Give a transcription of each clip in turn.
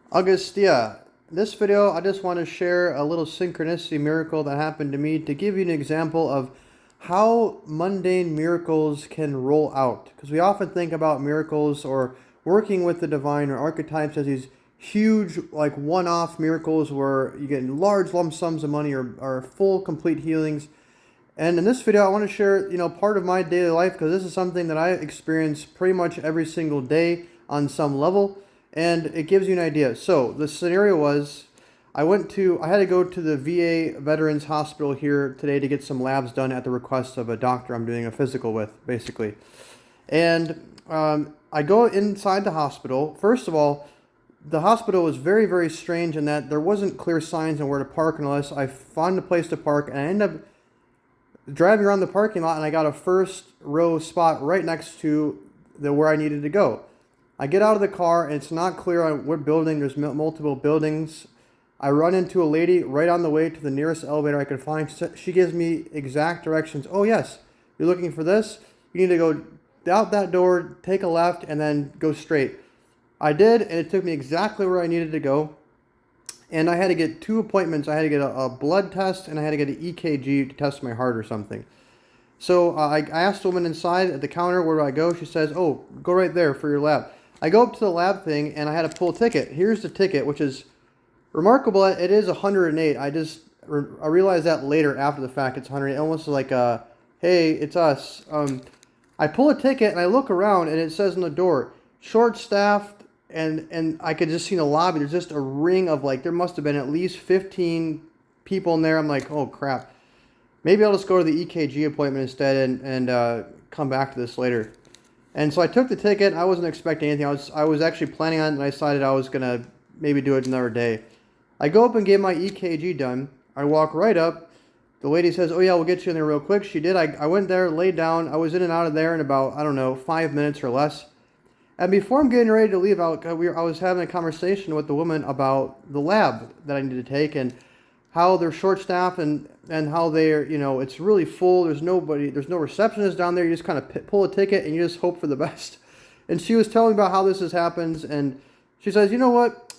Augustia. In this video, I just want to share a little synchronicity miracle that happened to me to give you an example of how mundane miracles can roll out. Because we often think about miracles or working with the divine or archetypes as these huge, like one-off miracles where you get large lump sums of money or full, complete healings. And in this video, I want to share, part of my daily life because this is something that I experience pretty much every single day on some level. And it gives you an idea. So the scenario was, I had to go to the VA Veterans Hospital here today to get some labs done at the request of a doctor I'm doing a physical with, basically. And I go inside the hospital. First of all, the hospital was very, very strange in that there wasn't clear signs on where to park unless I found a place to park. And I ended up driving around the parking lot and I got a first row spot right next to where I needed to go. I get out of the car and it's not clear on what building. There's multiple buildings. I run into a lady right on the way to the nearest elevator I could find. She gives me exact directions. Oh yes, you're looking for this? You need to go out that door, take a left, and then go straight. I did, and it took me exactly where I needed to go. And I had to get 2 appointments. I had to get a blood test and I had to get an EKG to test my heart or something. So I asked the woman inside at the counter, where do I go? She says, oh, go right there for your lab. I go up to the lab thing and I had to pull a ticket. Here's the ticket, which is remarkable. It is 108. I realized that later after the fact. It's 108. Almost like hey, it's us. I pull a ticket and I look around and it says on the door, short-staffed, and I could just see in the lobby, there's just a ring of there must have been at least 15 people in there. I'm like, oh crap. Maybe I'll just go to the EKG appointment instead and come back to this later. And so I took the ticket. I wasn't expecting anything. I was actually planning on it, and I decided I was going to maybe do it another day. I go up and get my EKG done. I walk right up. The lady says, oh yeah, we'll get you in there real quick. She did. I went there, laid down. I was in and out of there in about, 5 minutes or less. And before I'm getting ready to leave, I was having a conversation with the woman about the lab that I need to take and how they're short-staffed and how they're, it's really full. There's no receptionist down there. You just kind of pull a ticket and you just hope for the best. And she was telling me about how this happens, and she says, you know what?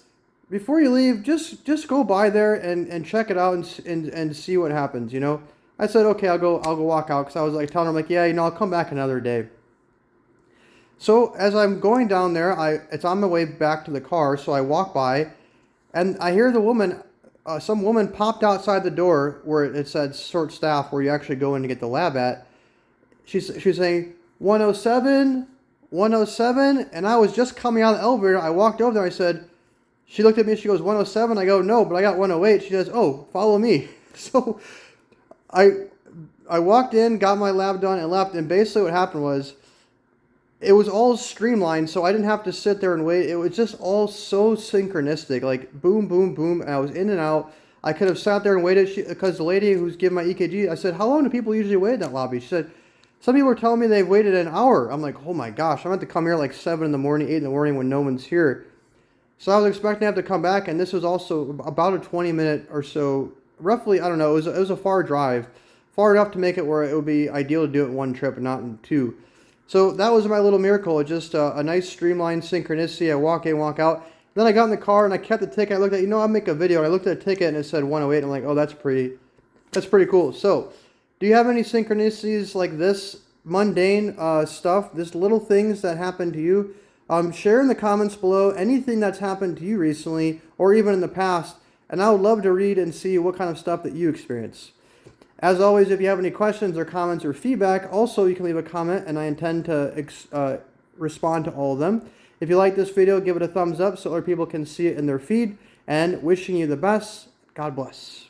Before you leave, just go by there and check it out and see what happens. I said, okay, I'll go walk out, because I was telling her, yeah, I'll come back another day. So as I'm going down there, it's on my way back to the car. So I walk by, and I hear the woman. Some woman popped outside the door where it said short staff, where you actually go in to get the lab at. She's saying 107, 107, and I was just coming out of the elevator. I walked over there. I said, she looked at me. She goes, 107. I go, no, but I got 108. She says, oh, follow me. So I walked in, got my lab done, and left. And basically what happened was, it was all streamlined, so I didn't have to sit there and wait. It was just all so synchronistic, boom, boom, boom, and I was in and out. I could have sat there and waited, because the lady who's giving my EKG, I said, how long do people usually wait in that lobby? She said, some people are telling me they've waited an hour. I'm like, oh my gosh, I'm going to come here 7 in the morning, 8 in the morning when no one's here. So I was expecting to have to come back, and this was also about a 20-minute or so, roughly, I don't know, it was a far drive, far enough to make it where it would be ideal to do it in one trip and not in 2. So that was my little miracle. It's just a nice streamlined synchronicity. I walk in, walk out. Then I got in the car and I kept the ticket. I looked at, I'll make a video. And I looked at the ticket and it said 108. And I'm like, oh, that's pretty cool. So do you have any synchronicities like this, mundane stuff, this little things that happen to you? Share in the comments below anything that's happened to you recently or even in the past. And I would love to read and see what kind of stuff that you experience. As always, if you have any questions or comments or feedback, also you can leave a comment, and I intend to respond to all of them. If you like this video, give it a thumbs up so other people can see it in their feed, and wishing you the best. God bless.